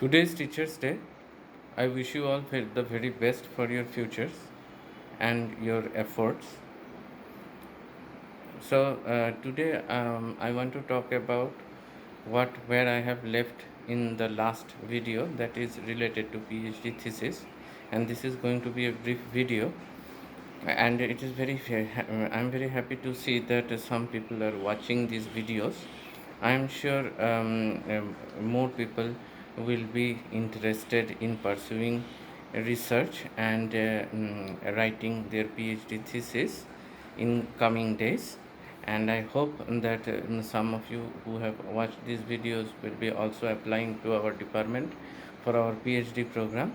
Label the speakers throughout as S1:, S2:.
S1: Today's Teachers' Day. I wish you all the very best for your futures and your efforts. Today I want to talk about where I have left in the last video, that is related to PhD thesis, and this is going to be a brief video. And it is I'm very happy to see that some people are watching these videos. I am sure more people will be interested in pursuing research and writing their PhD thesis in coming days. And I hope that some of you who have watched these videos will be also applying to our department for our PhD program.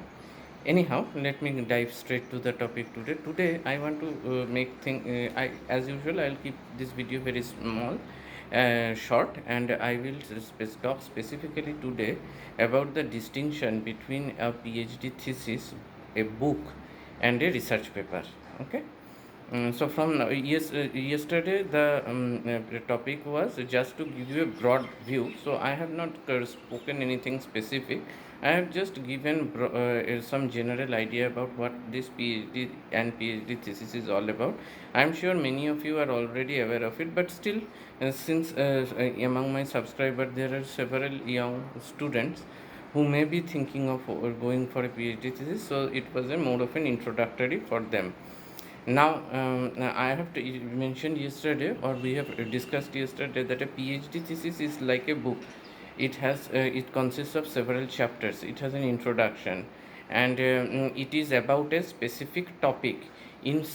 S1: Anyhow, let me dive straight to the topic today. Today I want to as usual, I'll keep this video very small, short, and I will talk specifically today about the distinction between a PhD thesis, a book, and a research paper. Okay. So from yesterday, the topic was just to give you a broad view. So I have not spoken anything specific. I have just given some general idea about what this PhD and PhD thesis is all about. I am sure many of you are already aware of it, but still, since among my subscribers there are several young students who may be thinking of going for a PhD thesis, so it was a more of an introductory for them. Now, I have mentioned yesterday, or we have discussed yesterday, that a PhD thesis is like a book. It consists of several chapters. It has an introduction, and it is about a specific topic in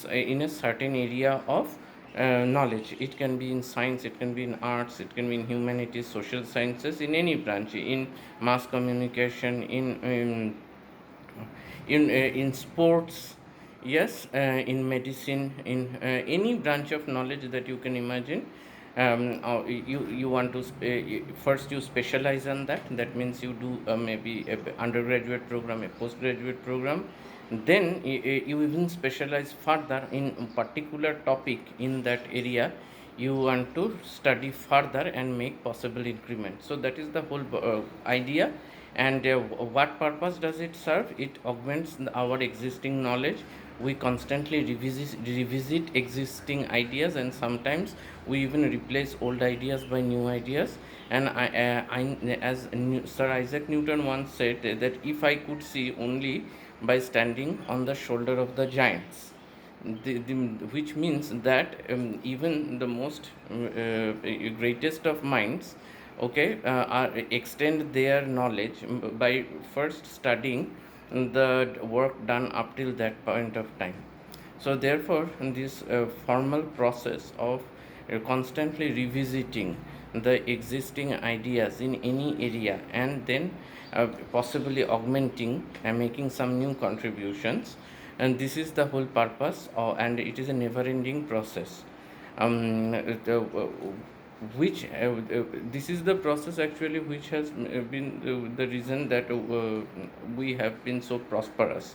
S1: a certain area of knowledge. It can be in science, it can be in arts, it can be in humanities, social sciences, in any branch, in mass communication, in sports, yes, in medicine, in any branch of knowledge that you can imagine. You want to first you specialize on that means you do maybe a undergraduate program, a postgraduate program, then you even specialize further in a particular topic in that area. You want to study further and make possible increments. So that is the whole idea. And what purpose does it serve? It augments our existing knowledge. We constantly revisit existing ideas, and sometimes we even replace old ideas by new ideas. And as Sir Isaac Newton once said, that if I could see only by standing on the shoulder of the giants, which means that even the most greatest of minds, okay, extend their knowledge by first studying the work done up till that point of time. So therefore, this formal process of constantly revisiting the existing ideas in any area, and then possibly augmenting and making some new contributions, and this is the whole purpose, and it is a never ending process. Which This is the process actually which has been the reason that we have been so prosperous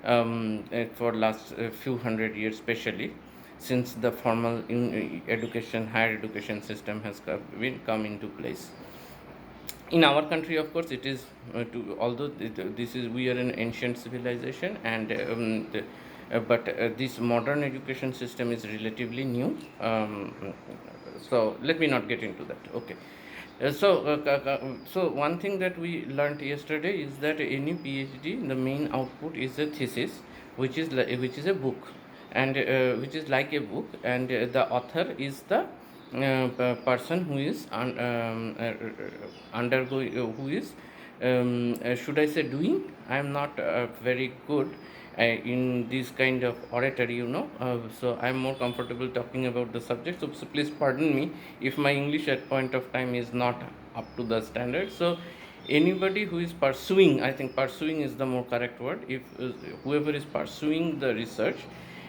S1: for last few hundred years, especially since the formal education, higher education system has come into place. In our country, of course, it is although this is we are an ancient civilization, and but this modern education system is relatively new. So let me not get into that. Okay. So one thing that we learned yesterday is that any PhD, the main output is a thesis, which is a book, and which is like a book, and the author is the person who is undergoing, who is should I say doing. I am not very good in this kind of oratory, so I am more comfortable talking about the subject. So please pardon me if my English at point of time is not up to the standard. So anybody who is pursuing, I think pursuing is the more correct word, if whoever is pursuing the research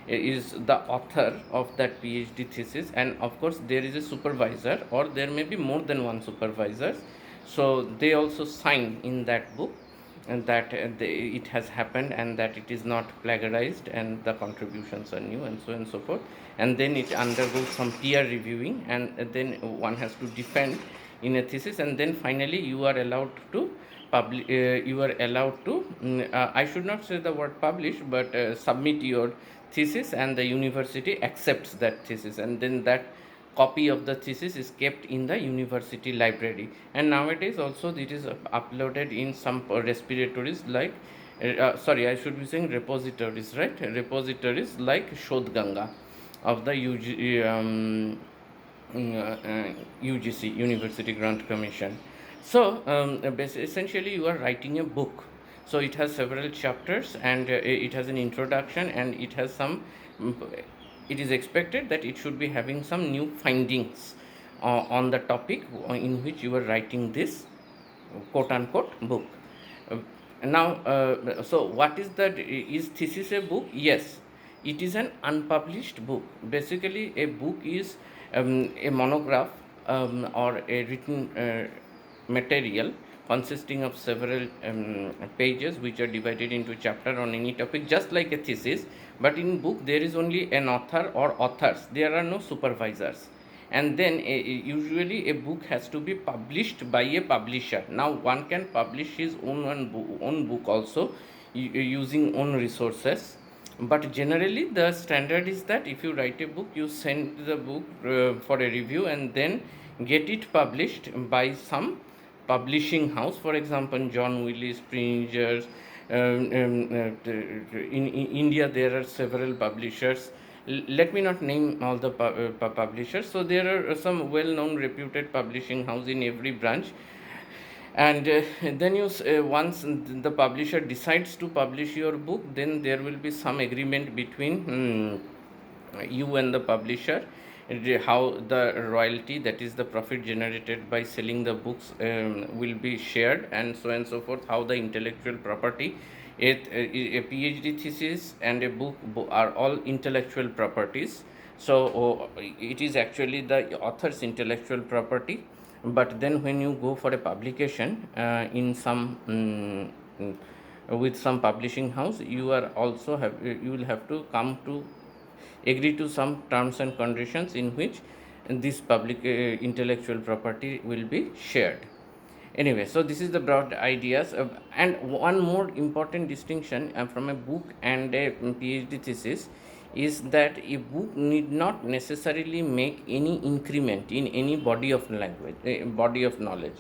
S1: is the author of that PhD thesis, and of course there is a supervisor, or there may be more than one supervisor, so they also sign in that book, and that it has happened, and that it is not plagiarized, and the contributions are new, and so on and so forth. And then it undergoes some peer reviewing, and then one has to defend in a thesis, and then finally you are allowed to you are allowed to, I should not say the word publish, but submit your thesis, and the university accepts that thesis, and then that copy of the thesis is kept in the university library. And nowadays also it is uploaded in some respiratories like sorry, I should be saying repositories, right? Repositories like Shodh Ganga of the UGC, University Grant Commission. So essentially you are writing a book. So it has several chapters, and it has an introduction, and it has some mm, it is expected that it should be having some new findings on the topic in which you are writing this quote unquote book. Uh, so what is that? Is thesis a book? Yes, it is an unpublished book. Basically, a book is a monograph or a written material consisting of several pages which are divided into chapter on any topic, just like a thesis. But in book there is only an author or authors. There are no supervisors. And then usually a book has to be published by a publisher. Now one can publish his own book also using own resources, but generally the standard is that if you write a book, you send the book for a review, and then get it published by some publishing house. For example, John Willis, Springers. In India there are several publishers. Let me not name all the publishers. So there are some well known reputed publishing house in every branch. And then once the publisher decides to publish your book, then there will be some agreement between you and the publisher, how the royalty, that is the profit generated by selling the books, will be shared, and so on and so forth. How the intellectual property, a PhD thesis and a book are all intellectual properties. So it is actually the author's intellectual property. But then when you go for a publication in some with some publishing house, you are also you will have to come to agree to some terms and conditions in which this public intellectual property will be shared. Anyway, so this is the broad ideas and one more important distinction from a book and a PhD thesis is that a book need not necessarily make any increment in any body of language, body of knowledge.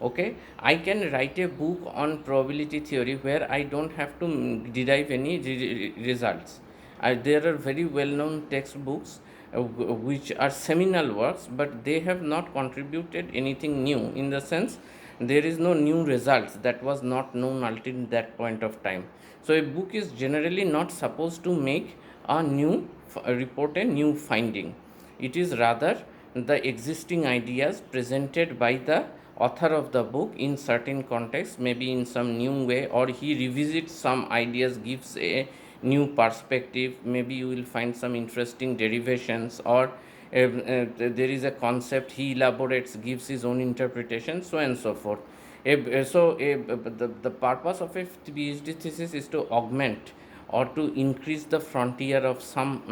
S1: Okay, I can write a book on probability theory where I don't have to derive any results. There are very well known textbooks which are seminal works, but they have not contributed anything new, in the sense there is no new results that was not known until that point of time. So a book is generally not supposed to make a new report a new finding. It is rather the existing ideas presented by the author of the book in certain context, maybe in some new way, or he revisits some ideas, gives a new perspective. Maybe you will find some interesting derivations, or there is a concept he elaborates, gives his own interpretation, so on and so forth. The purpose of a PhD thesis is to augment or to increase the frontier of some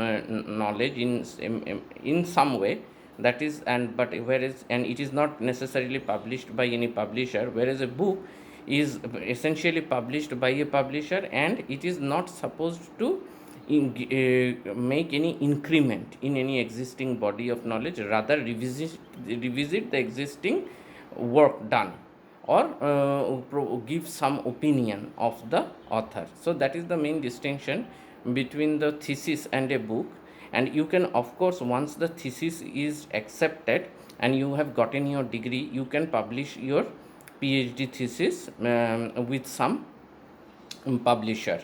S1: knowledge in some way. That is, and but whereas, and it is not necessarily published by any publisher, whereas a book is essentially published by a publisher, and it is not supposed to make any increment in any existing body of knowledge, rather revisit the existing work done, or give some opinion of the author. So that is the main distinction between the thesis and a book. And you can, of course, once the thesis is accepted and you have gotten your degree, you can publish your PhD thesis with some publisher.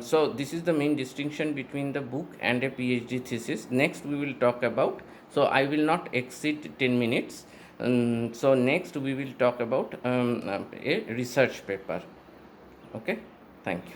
S1: So this is the main distinction between the book and a PhD thesis. Next we will talk about, so I will not exceed 10 minutes. So next we will talk about a research paper. Okay, thank you.